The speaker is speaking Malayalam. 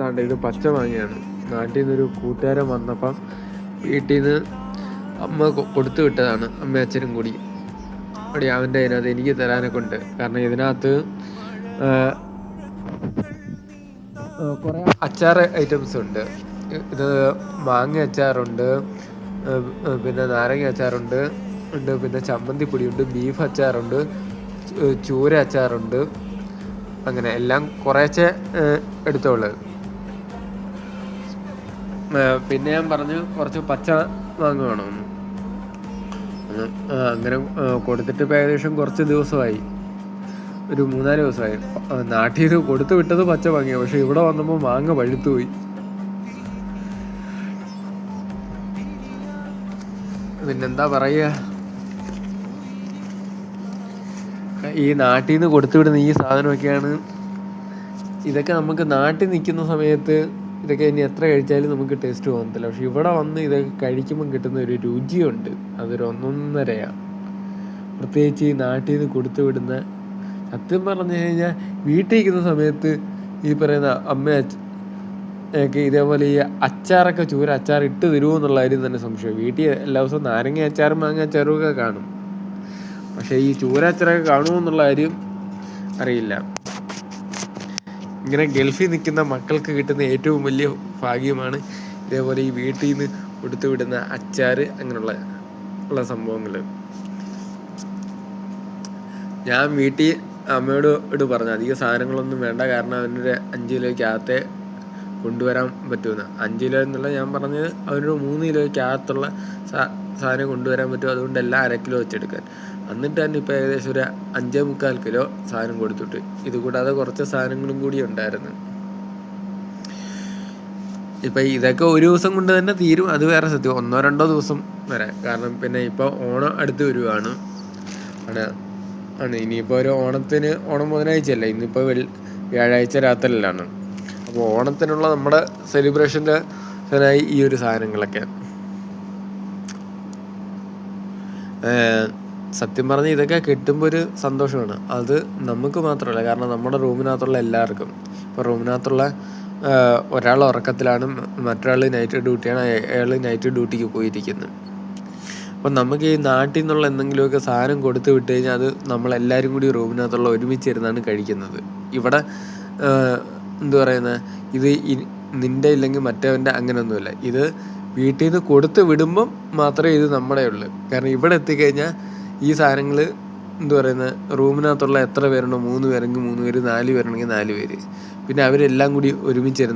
താണ്ട് ഇത് പച്ച മാങ്ങയാണ്. നാട്ടിൽ നിന്നൊരു കൂട്ടുകാരൻ വന്നപ്പം വീട്ടിൽ നിന്ന് അമ്മ കൊടുത്തു വിട്ടതാണ്, അമ്മ അച്ഛനും കൂടി. അവിടെ അവൻ്റെ അതിനകത്ത് എനിക്ക് തരാനൊക്കെ ഉണ്ട്. കാരണം ഇതിനകത്ത് കുറേ അച്ചാർ ഐറ്റംസ് ഉണ്ട്. ഇത് മാങ്ങ അച്ചാറുണ്ട്, പിന്നെ നാരങ്ങ അച്ചാറുണ്ട്, പിന്നെ ചമ്മന്തിപ്പൊടിയുണ്ട്, ബീഫ് അച്ചാറുണ്ട്, ചൂര അച്ചാറുണ്ട്. അങ്ങനെ എല്ലാം കുറേശ്ശെ എടുത്തോളൂ. പിന്നെ ഞാൻ പറഞ്ഞു കുറച്ച് പച്ച മാങ്ങ വേണമെന്ന്. അങ്ങനെ കൊടുത്തിട്ട് ഇപ്പോൾ ഏകദേശം കുറച്ച് ദിവസമായി, ഒരു 3-4 ദിവസമായി. നാട്ടിൽ നിന്ന് കൊടുത്തു വിട്ടത് പച്ച മാങ്ങ, പക്ഷെ ഇവിടെ വന്നപ്പോൾ മാങ്ങ പഴുത്തുപോയി. പിന്നെന്താ പറയുക, ഈ നാട്ടിൽ നിന്ന് കൊടുത്തു വിടുന്ന ഈ സാധനമൊക്കെയാണ്. ഇതൊക്കെ നമുക്ക് നാട്ടിൽ നിൽക്കുന്ന സമയത്ത് ഇതൊക്കെ ഇനി എത്ര കഴിച്ചാലും നമുക്ക് ടേസ്റ്റ് തോന്നത്തില്ല. പക്ഷെ ഇവിടെ വന്ന് ഇതൊക്കെ കഴിക്കുമ്പം കിട്ടുന്ന ഒരു രുചിയുണ്ട്, അതൊരു ഒന്നൊന്നരയാണ്. പ്രത്യേകിച്ച് ഈ നാട്ടിൽ നിന്ന് കൊടുത്തു വിടുന്ന, സത്യം പറഞ്ഞു കഴിഞ്ഞാൽ വീട്ടിൽ ഇരിക്കുന്ന സമയത്ത് ഈ പറയുന്ന അമ്മ ഒക്കെ ഇതേപോലെ ഈ അച്ചാറൊക്കെ ചൂര അച്ചാർ ഇട്ട് തരുമോ എന്നുള്ള കാര്യം തന്നെ സംശയം. വീട്ടിൽ എല്ലാ ദിവസവും നാരങ്ങ അച്ചാറും മാങ്ങ അച്ചാറും ഒക്കെ കാണും, പക്ഷേ ഈ ചൂര അച്ചാറൊക്കെ കാണുമോ എന്നുള്ള കാര്യം അറിയില്ല. ഇങ്ങനെ ഗൾഫിൽ നിൽക്കുന്ന മക്കൾക്ക് കിട്ടുന്ന ഏറ്റവും വലിയ ഭാഗ്യമാണ് ഇതേപോലെ ഈ വീട്ടിൽ നിന്ന് കൊടുത്തു വിടുന്ന അച്ചാർ അങ്ങനെയുള്ള സംഭവങ്ങൾ. ഞാൻ വീട്ടിൽ അമ്മയോട് പറഞ്ഞു അധികം സാധനങ്ങളൊന്നും വേണ്ട, കാരണം അവനൊരു 5 കിലോയ്ക്കകത്തെ കൊണ്ടുവരാൻ പറ്റുമെന്ന്. 5 കിലോ എന്നുള്ള ഞാൻ പറഞ്ഞത് അവനൊരു 3 കിലോയ്ക്കകത്തുള്ള സാധനം കൊണ്ടുവരാൻ പറ്റും. അതുകൊണ്ട് എല്ലാം 1/2 കിലോ വെച്ചെടുക്കാൻ. എന്നിട്ട് തന്നെ ഇപ്പോൾ ഏകദേശം ഒരു 5.25 കിലോ സാധനം കൊടുത്തിട്ട്, ഇത് കൂടാതെ കുറച്ച് സാധനങ്ങളും കൂടി ഉണ്ടായിരുന്നു. ഇപ്പം ഇതൊക്കെ ഒരു ദിവസം കൊണ്ട് തന്നെ തീരും, അത് വേറെ സത്യം. 1-2 ദിവസം വരെ. കാരണം പിന്നെ ഇപ്പോൾ ഓണം അടുത്ത് വരുവാണ്. ഇനിയിപ്പോൾ ഒരു ഓണം ബുധനാഴ്ചയല്ല, ഇന്നിപ്പോൾ വ്യാഴാഴ്ച രാത്രിയിലാണ്. അപ്പോൾ ഓണത്തിനുള്ള നമ്മുടെ സെലിബ്രേഷൻ്റെ ഈ ഒരു സാധനങ്ങളൊക്കെ സത്യം പറഞ്ഞ് ഇതൊക്കെ കിട്ടുമ്പോൾ ഒരു സന്തോഷമാണ്. അത് നമുക്ക് മാത്രമല്ല, കാരണം നമ്മുടെ റൂമിനകത്തുള്ള എല്ലാവർക്കും. ഇപ്പോൾ റൂമിനകത്തുള്ള ഒരാൾ ഉറക്കത്തിലാണ്, മറ്റൊരാൾ നൈറ്റ് ഡ്യൂട്ടിയാണ്, അയാൾ നൈറ്റ് ഡ്യൂട്ടിക്ക് പോയിരിക്കുന്നത്. അപ്പം നമുക്ക് ഈ നാട്ടിൽ നിന്നുള്ള എന്തെങ്കിലുമൊക്കെ സാധനം കൊടുത്ത് വിട്ട് കഴിഞ്ഞാൽ അത് നമ്മളെല്ലാവരും കൂടി റൂമിനകത്തുള്ള ഒരുമിച്ചിരുന്നാണ് കഴിക്കുന്നത്. ഇവിടെ എന്തു പറയുന്നത്, ഇത് നിൻ്റെ ഇല്ലെങ്കിൽ മറ്റവൻ്റെ അങ്ങനെയൊന്നുമില്ല. ഇത് വീട്ടിൽ നിന്ന് കൊടുത്ത് വിടുമ്പം മാത്രമേ ഇത് നമ്മുടെ ഉള്ളൂ. കാരണം ഇവിടെ എത്തിക്കഴിഞ്ഞാൽ ഈ സാധനങ്ങൾ എന്തു പറയുന്നത്, റൂമിനകത്തുള്ള എത്ര പേരുണ്ടോ, 3 പേരെങ്കിൽ 3 പേര്, 4 പേരുണ്ടെങ്കിൽ 4 പേര്, പിന്നെ അവരെല്ലാം കൂടി ഒരുമിച്ചിരുന്ന